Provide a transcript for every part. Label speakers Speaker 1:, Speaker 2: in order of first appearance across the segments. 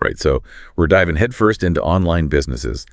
Speaker 1: All right, so we're diving headfirst into online businesses.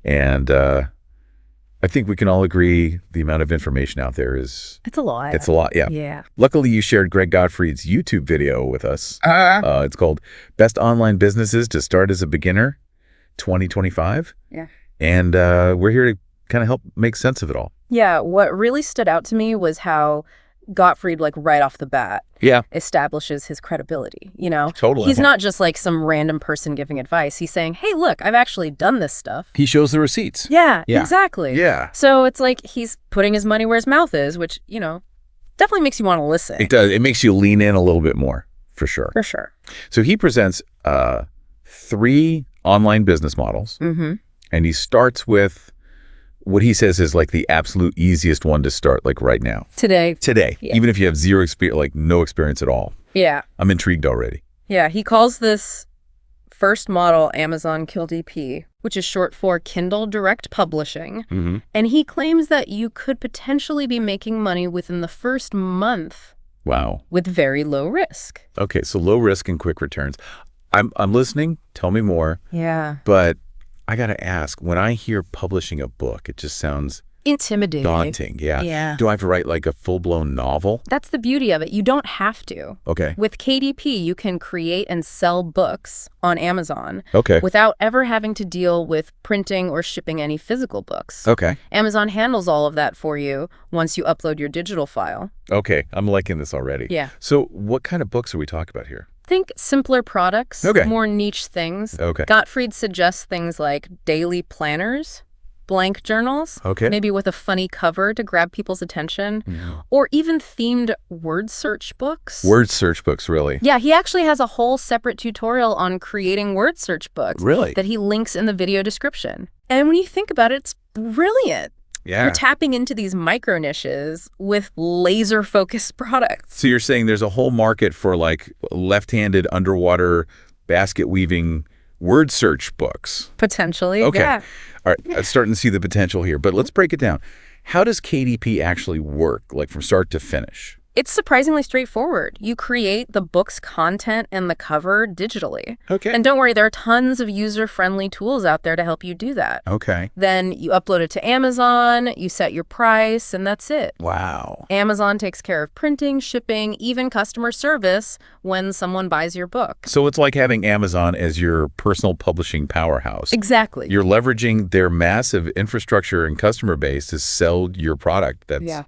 Speaker 1: And I think we can all agree the amount of information out there is...
Speaker 2: It's a lot.
Speaker 1: It's a lot, yeah.
Speaker 2: Yeah.
Speaker 1: Luckily, you shared Greg Gottfried's YouTube video with us. It's called Best Online Businesses to Start as a Beginner 2025.
Speaker 2: Yeah.
Speaker 1: And we're here to kind of help make sense of it all.
Speaker 2: Yeah, what really stood out to me was how Gottfried, like right off the bat, establishes his credibility, you know?
Speaker 1: Totally.
Speaker 2: He's not just like some random person giving advice. He's saying, hey, look, I've actually done this stuff.
Speaker 1: He shows the receipts.
Speaker 2: Yeah, exactly.
Speaker 1: Yeah.
Speaker 2: So it's like he's putting his money where his mouth is, which, you know, definitely makes you want to listen.
Speaker 1: It does. It makes you lean in a little bit more, for sure.
Speaker 2: For sure.
Speaker 1: So he presents 3 online business models, and he starts with what he says is like the absolute easiest one to start, like right now.
Speaker 2: Today. Yeah.
Speaker 1: Even if you have zero experience, like no experience at all.
Speaker 2: Yeah.
Speaker 1: I'm intrigued already.
Speaker 2: Yeah, he calls this first model Amazon KDP, which is short for Kindle Direct Publishing. And he claims that you could potentially be making money within the first month.
Speaker 1: Wow.
Speaker 2: With very low risk.
Speaker 1: Okay, so low risk and quick returns. I'm listening. Tell me more.
Speaker 2: Yeah.
Speaker 1: But I got to ask, when I hear publishing a book, it just sounds
Speaker 2: intimidating.
Speaker 1: Daunting, yeah.
Speaker 2: Yeah.
Speaker 1: Do I have to write like a full-blown novel?
Speaker 2: That's the beauty of it. You don't have to.
Speaker 1: Okay.
Speaker 2: With KDP, you can create and sell books on Amazon without ever having to deal with printing or shipping any physical books.
Speaker 1: Okay.
Speaker 2: Amazon handles all of that for you once you upload your digital file.
Speaker 1: Okay. I'm liking this already.
Speaker 2: Yeah.
Speaker 1: So what kind of books are we talking about here?
Speaker 2: Think simpler products, more niche things.
Speaker 1: Okay.
Speaker 2: Gottfried suggests things like daily planners, blank journals, maybe with a funny cover to grab people's attention, or even themed word search books.
Speaker 1: Word search books, really?
Speaker 2: Yeah, he actually has a whole separate tutorial on creating word search books that he links in the video description. And when you think about it, it's brilliant.
Speaker 1: Yeah.
Speaker 2: You're tapping into these micro niches with laser-focused products.
Speaker 1: So you're saying there's a whole market for like left-handed underwater basket weaving word search books?
Speaker 2: Potentially,
Speaker 1: yeah. All right, I'm starting to see the potential here, but let's break it down. How does KDP actually work, like from start to finish?
Speaker 2: It's surprisingly straightforward. You create the book's content and the cover digitally.
Speaker 1: Okay.
Speaker 2: And don't worry, there are tons of user-friendly tools out there to help you do that.
Speaker 1: Okay.
Speaker 2: Then you upload it to Amazon, you set your price, and that's it.
Speaker 1: Wow.
Speaker 2: Amazon takes care of printing, shipping, even customer service when someone buys your book.
Speaker 1: So it's like having Amazon as your personal publishing powerhouse.
Speaker 2: Exactly.
Speaker 1: You're leveraging their massive infrastructure and customer base to sell your product. That's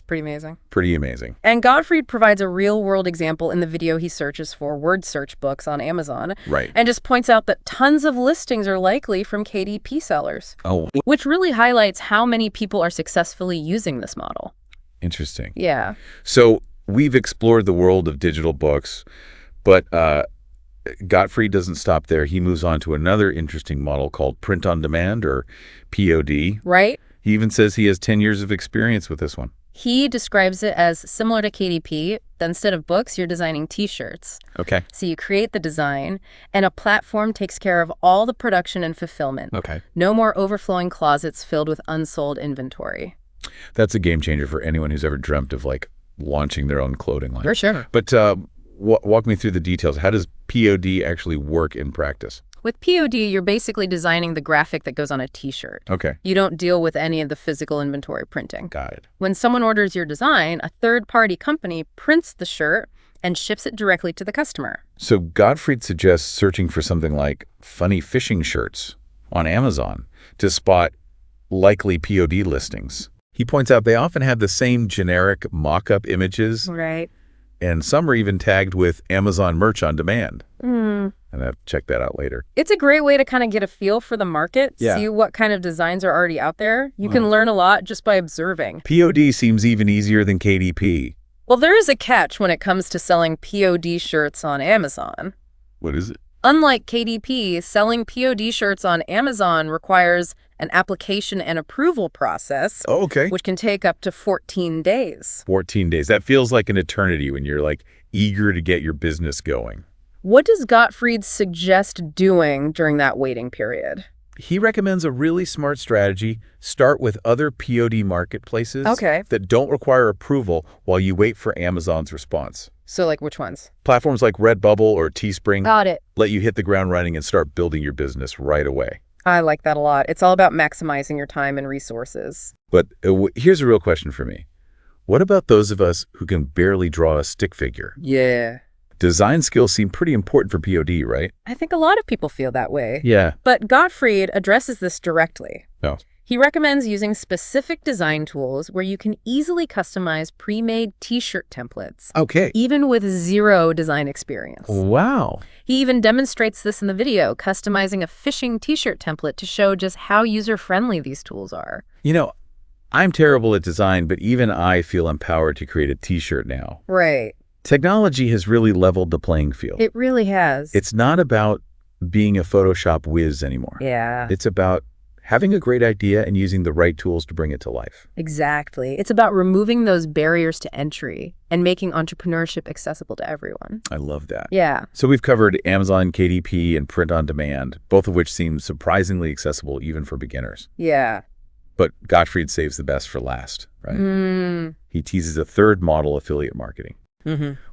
Speaker 2: pretty amazing.
Speaker 1: Pretty amazing.
Speaker 2: And Gottfried provides a real-world example in the video he searches for word search books on Amazon.
Speaker 1: Right.
Speaker 2: And just points out that tons of listings are likely from KDP sellers.
Speaker 1: Oh.
Speaker 2: Which really highlights how many people are successfully using this model.
Speaker 1: Interesting.
Speaker 2: Yeah.
Speaker 1: So we've explored the world of digital books, but Gottfried doesn't stop there. He moves on to another interesting model called print on demand, or POD.
Speaker 2: Right.
Speaker 1: He even says he has 10 years of experience with this one.
Speaker 2: He describes it as similar to KDP, that instead of books, you're designing T-shirts.
Speaker 1: Okay.
Speaker 2: So you create the design, and a platform takes care of all the production and fulfillment.
Speaker 1: Okay.
Speaker 2: No more overflowing closets filled with unsold inventory.
Speaker 1: That's a game changer for anyone who's ever dreamt of, like, launching their own clothing line.
Speaker 2: For sure.
Speaker 1: But walk me through the details. How does POD actually work in practice?
Speaker 2: With POD, you're basically designing the graphic that goes on a T-shirt.
Speaker 1: Okay.
Speaker 2: You don't deal with any of the physical inventory printing.
Speaker 1: Got it.
Speaker 2: When someone orders your design, a third-party company prints the shirt and ships it directly to the customer.
Speaker 1: So Gottfried suggests searching for something like funny fishing shirts on Amazon to spot likely POD listings. He points out they often have the same generic mock-up images.
Speaker 2: Right.
Speaker 1: And some are even tagged with Amazon Merch on Demand. And I'll check that out later.
Speaker 2: It's a great way to kind of get a feel for the market,
Speaker 1: Yeah.
Speaker 2: see what kind of designs are already out there. You can learn a lot just by observing.
Speaker 1: POD seems even easier than KDP.
Speaker 2: Well, there is a catch when it comes to selling POD shirts on Amazon.
Speaker 1: What is it?
Speaker 2: Unlike KDP, selling POD shirts on Amazon requires an application and approval process,
Speaker 1: Oh, okay.
Speaker 2: which can take up to 14 days.
Speaker 1: 14 days. That feels like an eternity when you're like eager to get your business going.
Speaker 2: What does Gottfried suggest doing during that waiting period?
Speaker 1: He recommends a really smart strategy. Start with other POD marketplaces that don't require approval while you wait for Amazon's response.
Speaker 2: So like which ones?
Speaker 1: Platforms like Redbubble or Teespring
Speaker 2: Got it.
Speaker 1: let you hit the ground running and start building your business right away.
Speaker 2: I like that a lot. It's all about maximizing your time and resources.
Speaker 1: But here's a real question for me. What about those of us who can barely draw a stick figure?
Speaker 2: Yeah.
Speaker 1: Design skills seem pretty important for POD, right?
Speaker 2: I think a lot of people feel that way.
Speaker 1: Yeah.
Speaker 2: But Gottfried addresses this directly.
Speaker 1: No.
Speaker 2: He recommends using specific design tools where you can easily customize pre-made t-shirt templates,
Speaker 1: Okay.
Speaker 2: even with zero design experience.
Speaker 1: Wow.
Speaker 2: He even demonstrates this in the video, customizing a fishing t-shirt template to show just how user-friendly these tools are.
Speaker 1: You know, I'm terrible at design, but even I feel empowered to create a t-shirt now.
Speaker 2: Right.
Speaker 1: Technology has really leveled the playing field.
Speaker 2: It really has.
Speaker 1: It's not about being a Photoshop whiz anymore.
Speaker 2: Yeah.
Speaker 1: It's about having a great idea and using the right tools to bring it to life.
Speaker 2: Exactly. It's about removing those barriers to entry and making entrepreneurship accessible to everyone.
Speaker 1: I love that.
Speaker 2: Yeah.
Speaker 1: So we've covered Amazon KDP and print on demand, both of which seem surprisingly accessible even for beginners.
Speaker 2: Yeah.
Speaker 1: But Gottfried saves the best for last, right? He teases a third model, affiliate marketing,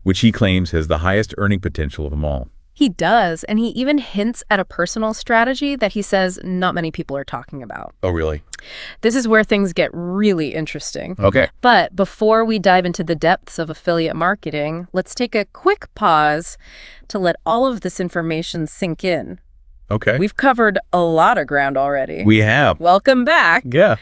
Speaker 1: which he claims has the highest earning potential of them all.
Speaker 2: He does, and he even hints at a personal strategy that he says not many people are talking about.
Speaker 1: Oh, really?
Speaker 2: This is where things get really interesting.
Speaker 1: Okay.
Speaker 2: But before we dive into the depths of affiliate marketing, let's take a quick pause to let all of this information sink in.
Speaker 1: Okay.
Speaker 2: We've covered a lot of ground already.
Speaker 1: We have.
Speaker 2: Welcome back.
Speaker 1: Yeah.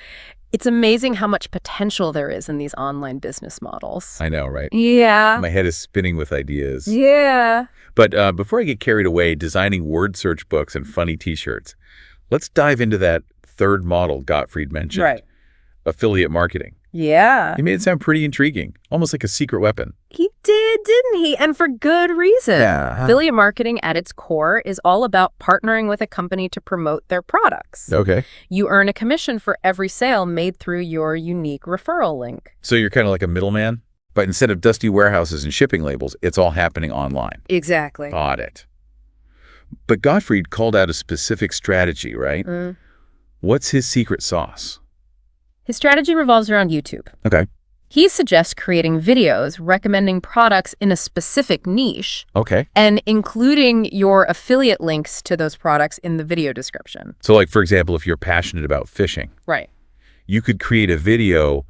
Speaker 2: It's amazing how much potential there is in these online business models.
Speaker 1: I know, right?
Speaker 2: Yeah.
Speaker 1: My head is spinning with ideas.
Speaker 2: Yeah.
Speaker 1: But before I get carried away designing word search books and funny t-shirts, let's dive into that third model Gottfried mentioned.
Speaker 2: Right.
Speaker 1: Affiliate marketing.
Speaker 2: Yeah.
Speaker 1: He made it sound pretty intriguing, almost like a secret weapon.
Speaker 2: He did, didn't he? And for good reason.
Speaker 1: Yeah.
Speaker 2: Affiliate marketing at its core is all about partnering with a company to promote their products.
Speaker 1: Okay.
Speaker 2: You earn a commission for every sale made through your unique referral link.
Speaker 1: So you're kind of like a middleman, but instead of dusty warehouses and shipping labels, it's all happening online.
Speaker 2: Exactly.
Speaker 1: Got it. But Gottfried called out a specific strategy, right? What's his secret sauce?
Speaker 2: His strategy revolves around YouTube.
Speaker 1: Okay.
Speaker 2: He suggests creating videos recommending products in a specific niche
Speaker 1: Okay.
Speaker 2: and including your affiliate links to those products in the video description.
Speaker 1: So like, for example, if you're passionate about fishing,
Speaker 2: Right.
Speaker 1: you could create a video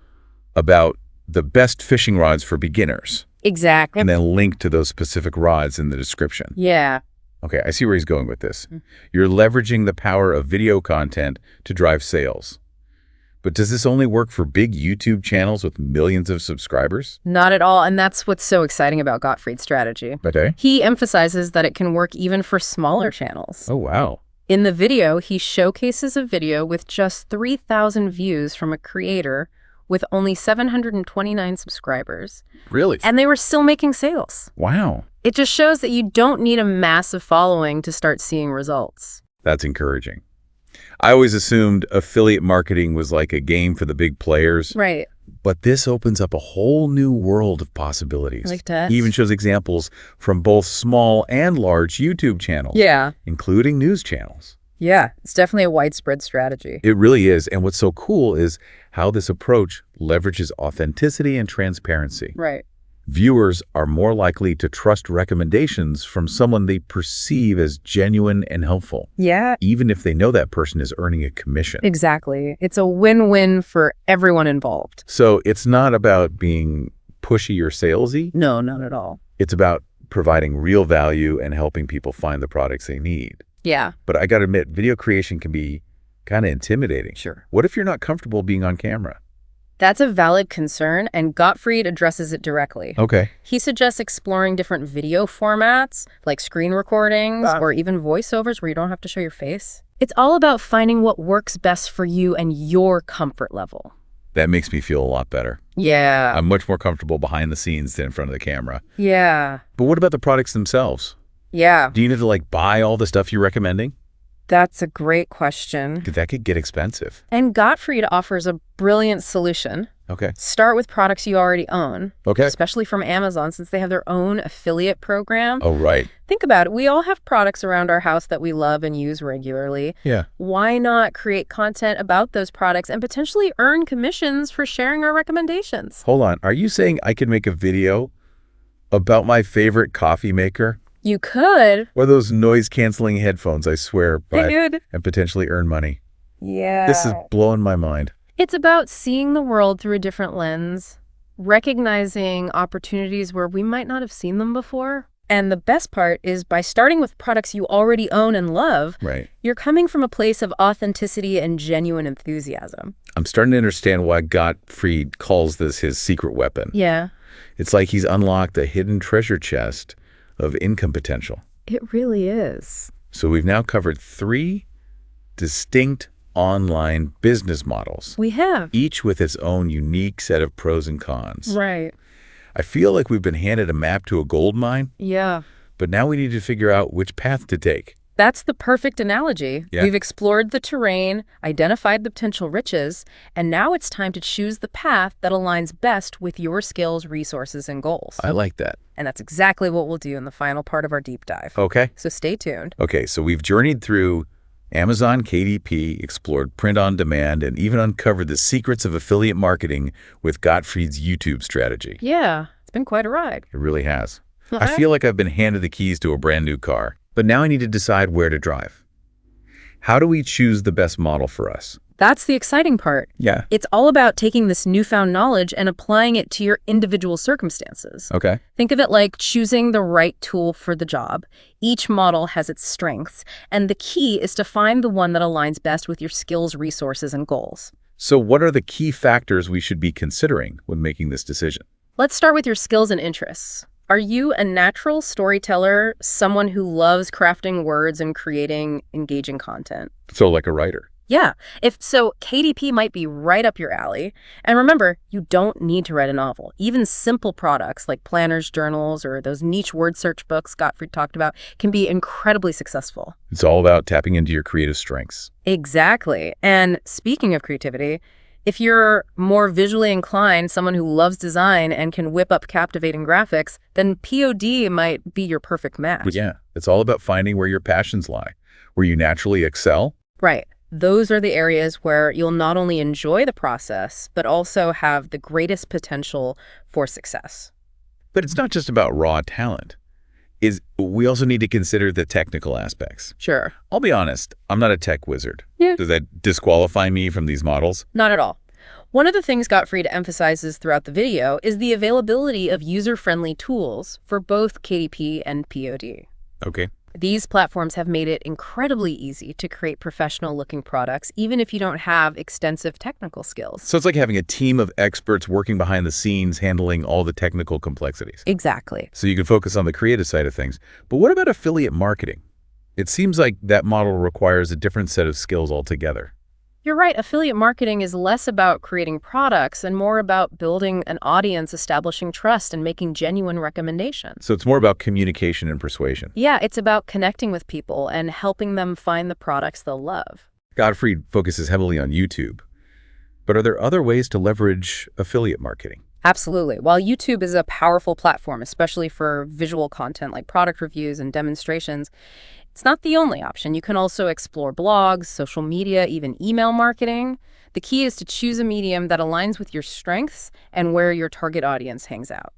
Speaker 1: about the best fishing rods for beginners
Speaker 2: Exactly.
Speaker 1: and then link to those specific rods in the description.
Speaker 2: Yeah.
Speaker 1: Okay, I see where he's going with this. You're leveraging the power of video content to drive sales. But does this only work for big YouTube channels with millions of subscribers?
Speaker 2: Not at all. And that's what's so exciting about Gottfried's strategy.
Speaker 1: Okay.
Speaker 2: He emphasizes that it can work even for smaller channels.
Speaker 1: Oh, wow.
Speaker 2: In the video, he showcases a video with just 3,000 views from a creator with only 729 subscribers.
Speaker 1: Really?
Speaker 2: And they were still making sales.
Speaker 1: Wow.
Speaker 2: It just shows that you don't need a massive following to start seeing results.
Speaker 1: That's encouraging. I always assumed affiliate marketing was like a game for the big players.
Speaker 2: Right.
Speaker 1: But this opens up a whole new world of possibilities.
Speaker 2: Like that.
Speaker 1: He even shows examples from both small and large YouTube channels.
Speaker 2: Yeah.
Speaker 1: Including news channels.
Speaker 2: Yeah. It's definitely a widespread strategy.
Speaker 1: It really is. And what's so cool is how this approach leverages authenticity and transparency.
Speaker 2: Right.
Speaker 1: Viewers are more likely to trust recommendations from someone they perceive as genuine and helpful,
Speaker 2: Yeah.
Speaker 1: even if they know that person is earning a commission.
Speaker 2: Exactly. It's a win-win for everyone involved.
Speaker 1: So it's not about being pushy or salesy.
Speaker 2: No, not at all.
Speaker 1: It's about providing real value and helping people find the products they need.
Speaker 2: Yeah.
Speaker 1: But I got to admit, video creation can be kind of intimidating.
Speaker 2: Sure.
Speaker 1: What if you're not comfortable being on camera?
Speaker 2: That's a valid concern, and Gottfried addresses it directly.
Speaker 1: Okay.
Speaker 2: He suggests exploring different video formats, like screen recordings or even voiceovers where you don't have to show your face. It's all about finding what works best for you and your comfort level.
Speaker 1: That makes me feel a lot better.
Speaker 2: Yeah.
Speaker 1: I'm much more comfortable behind the scenes than in front of the camera.
Speaker 2: Yeah.
Speaker 1: But what about the products themselves?
Speaker 2: Yeah.
Speaker 1: Do you need to like buy all the stuff you're recommending?
Speaker 2: That's a great question.
Speaker 1: That could get expensive.
Speaker 2: And Gottfried offers a brilliant solution.
Speaker 1: Okay.
Speaker 2: Start with products you already own,
Speaker 1: Okay.
Speaker 2: especially from Amazon since they have their own affiliate program.
Speaker 1: Oh, right.
Speaker 2: Think about it. We all have products around our house that we love and use regularly.
Speaker 1: Yeah.
Speaker 2: Why not create content about those products and potentially earn commissions for sharing our recommendations?
Speaker 1: Hold on. Are you saying I could make a video About my favorite coffee maker?
Speaker 2: You could.
Speaker 1: Or those noise-canceling headphones I swear by
Speaker 2: Dude.
Speaker 1: and potentially earn money.
Speaker 2: Yeah.
Speaker 1: This is blowing my mind.
Speaker 2: It's about seeing the world through a different lens, recognizing opportunities where we might not have seen them before. And the best part is by starting with products you already own and love,
Speaker 1: Right.
Speaker 2: you're coming from a place of authenticity and genuine enthusiasm.
Speaker 1: I'm starting to understand why Gottfried calls this his secret weapon.
Speaker 2: Yeah,
Speaker 1: It's like he's unlocked a hidden treasure chest of income potential.
Speaker 2: it really is.
Speaker 1: So we've now covered 3 distinct online business models,
Speaker 2: We have.
Speaker 1: each with its own unique set of pros and cons.
Speaker 2: Right.
Speaker 1: I feel like we've been handed a map to a gold mine,
Speaker 2: Yeah.
Speaker 1: but now we need to figure out which path to take.
Speaker 2: That's the perfect analogy.
Speaker 1: Yeah.
Speaker 2: We've explored the terrain, identified the potential riches, and now it's time to choose the path that aligns best with your skills, resources, and goals.
Speaker 1: I like that.
Speaker 2: And that's exactly what we'll do in the final part of our deep dive.
Speaker 1: Okay.
Speaker 2: So stay tuned.
Speaker 1: Okay, so we've journeyed through Amazon KDP, explored print on demand, and even uncovered the secrets of affiliate marketing with Gottfried's YouTube strategy.
Speaker 2: Yeah, it's been quite a ride.
Speaker 1: It really has. I feel like I've been handed the keys to a brand new car, but now I need to decide where to drive. How do we choose the best model for us?
Speaker 2: That's the exciting part.
Speaker 1: Yeah.
Speaker 2: It's all about taking this newfound knowledge and applying it to your individual circumstances.
Speaker 1: Okay.
Speaker 2: Think of it like choosing the right tool for the job. Each model has its strengths, and the key is to find the one that aligns best with your skills, resources, and goals.
Speaker 1: So what are the key factors we should be considering when making this decision?
Speaker 2: Let's start with your skills and interests. Are you a natural storyteller, someone who loves crafting words and creating engaging content?
Speaker 1: So like a writer.
Speaker 2: Yeah, if so, KDP might be right up your alley. And remember, you don't need to write a novel. Even simple products like planners, journals, or those niche word search books Gottfried talked about can be incredibly successful.
Speaker 1: It's all about tapping into your creative strengths.
Speaker 2: Exactly. And speaking of creativity, if you're more visually inclined, someone who loves design and can whip up captivating graphics, then POD might be your perfect match.
Speaker 1: But yeah, it's all about finding where your passions lie, where you naturally excel.
Speaker 2: Right. Those are the areas where you'll not only enjoy the process, but also have the greatest potential for success.
Speaker 1: But it's not just about raw talent. We also need to consider the technical aspects.
Speaker 2: Sure.
Speaker 1: I'll be honest, I'm not a tech wizard.
Speaker 2: Yeah.
Speaker 1: Does that disqualify me from these models?
Speaker 2: Not at all. One of the things Gottfried emphasizes throughout the video is the availability of user-friendly tools for both KDP and POD.
Speaker 1: Okay.
Speaker 2: These platforms have made it incredibly easy to create professional-looking products, even if you don't have extensive technical skills.
Speaker 1: So it's like having a team of experts working behind the scenes handling all the technical complexities.
Speaker 2: Exactly.
Speaker 1: So you can focus on the creative side of things. But what about affiliate marketing? It seems like that model requires a different set of skills altogether.
Speaker 2: You're right. Affiliate marketing is less about creating products and more about building an audience, establishing trust, and making genuine recommendations.
Speaker 1: So it's more about communication and persuasion.
Speaker 2: Yeah, it's about connecting with people and helping them find the products they'll love.
Speaker 1: Gottfried focuses heavily on YouTube. But are there other ways to leverage affiliate marketing?
Speaker 2: Absolutely. While YouTube is a powerful platform, especially for visual content like product reviews and demonstrations, it's not the only option. You can also explore blogs, social media, even email marketing. The key is to choose a medium that aligns with your strengths and where your target audience hangs out.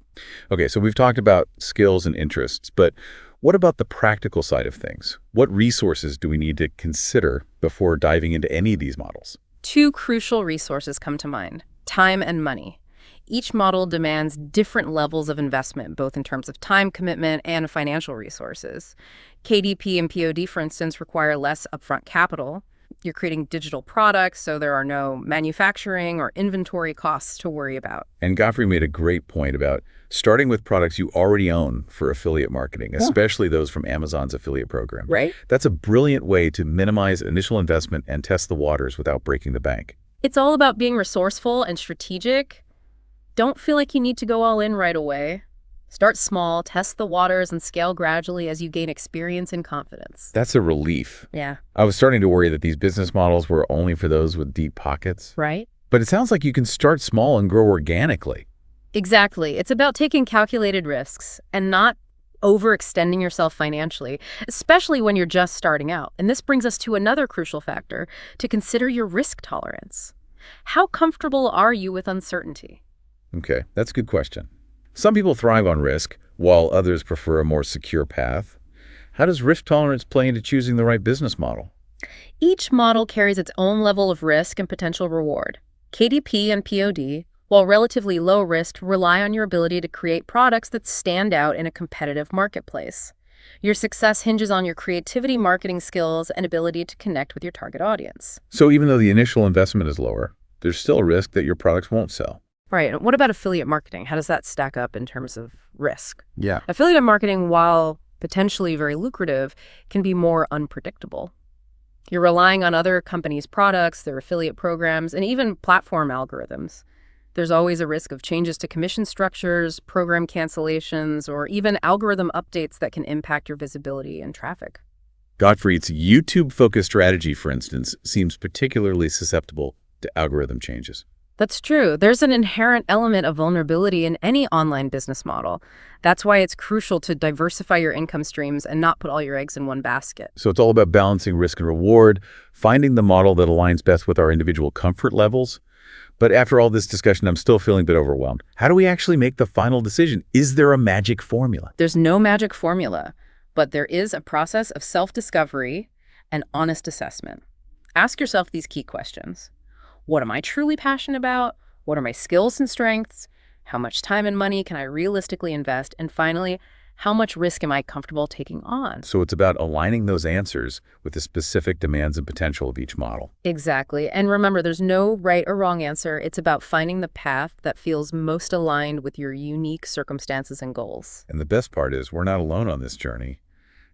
Speaker 1: Okay, so we've talked about skills and interests, but what about the practical side of things? What resources do we need to consider before diving into any of these models?
Speaker 2: 2 crucial resources come to mind: time and money. Each model demands different levels of investment, both in terms of time commitment and financial resources. KDP and POD, for instance, require less upfront capital. You're creating digital products, so there are no manufacturing or inventory costs to worry about.
Speaker 1: And Gottfried made a great point about starting with products you already own for affiliate marketing, especially those from Amazon's affiliate program.
Speaker 2: Right.
Speaker 1: That's a brilliant way to minimize initial investment and test the waters without breaking the bank.
Speaker 2: It's all about being resourceful and strategic. Don't feel like you need to go all in right away. Start small, test the waters, and scale gradually as you gain experience and confidence.
Speaker 1: That's a relief.
Speaker 2: Yeah.
Speaker 1: I was starting to worry that these business models were only for those with deep pockets.
Speaker 2: Right?
Speaker 1: But it sounds like you can start small and grow organically.
Speaker 2: Exactly. It's about taking calculated risks and not overextending yourself financially, especially when you're just starting out. And this brings us to another crucial factor: to consider your risk tolerance. How comfortable are you with uncertainty?
Speaker 1: Okay, that's a good question. Some people thrive on risk, while others prefer a more secure path. How does risk tolerance play into choosing the right business model?
Speaker 2: Each model carries its own level of risk and potential reward. KDP and POD, while relatively low risk, rely on your ability to create products that stand out in a competitive marketplace. Your success hinges on your creativity, marketing skills, and ability to connect with your target audience.
Speaker 1: So even though the initial investment is lower, there's still a risk that your products won't sell.
Speaker 2: Right. And what about affiliate marketing? How does that stack up in terms of risk?
Speaker 1: Yeah.
Speaker 2: Affiliate marketing, while potentially very lucrative, can be more unpredictable. You're relying on other companies' products, their affiliate programs, and even platform algorithms. There's always a risk of changes to commission structures, program cancellations, or even algorithm updates that can impact your visibility and traffic.
Speaker 1: Gottfried's YouTube-focused strategy, for instance, seems particularly susceptible to algorithm changes.
Speaker 2: That's true. There's an inherent element of vulnerability in any online business model. That's why it's crucial to diversify your income streams and not put all your eggs in one basket.
Speaker 1: So it's all about balancing risk and reward, finding the model that aligns best with our individual comfort levels. But after all this discussion, I'm still feeling a bit overwhelmed. How do we actually make the final decision? Is there a magic formula?
Speaker 2: There's no magic formula, but there is a process of self-discovery and honest assessment. Ask yourself these key questions. What am I truly passionate about? What are my skills and strengths? How much time and money can I realistically invest? And finally, how much risk am I comfortable taking on?
Speaker 1: So it's about aligning those answers with the specific demands and potential of each model.
Speaker 2: Exactly. And remember, there's no right or wrong answer. It's about finding the path that feels most aligned with your unique circumstances and goals.
Speaker 1: And the best part is we're not alone on this journey.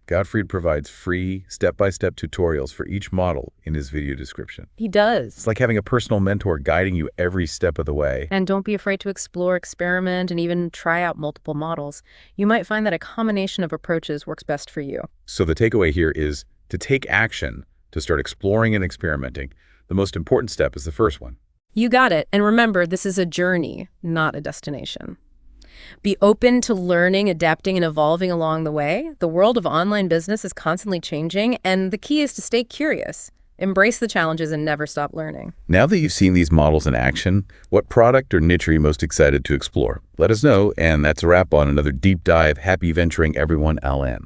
Speaker 1: Gottfried provides free, step-by-step tutorials for each model in his video description.
Speaker 2: He does.
Speaker 1: It's like having a personal mentor guiding you every step of the way.
Speaker 2: And don't be afraid to explore, experiment, and even try out multiple models. You might find that a combination of approaches works best for you.
Speaker 1: So the takeaway here is to take action, to start exploring and experimenting. The most important step is the first one.
Speaker 2: You got it. And remember, this is a journey, not a destination. Be open to learning, adapting, and evolving along the way. The world of online business is constantly changing, and the key is to stay curious, embrace the challenges, and never stop learning.
Speaker 1: Now that you've seen these models in action, what product or niche are you most excited to explore? Let us know, and that's a wrap on another deep dive. Happy venturing, everyone. LN.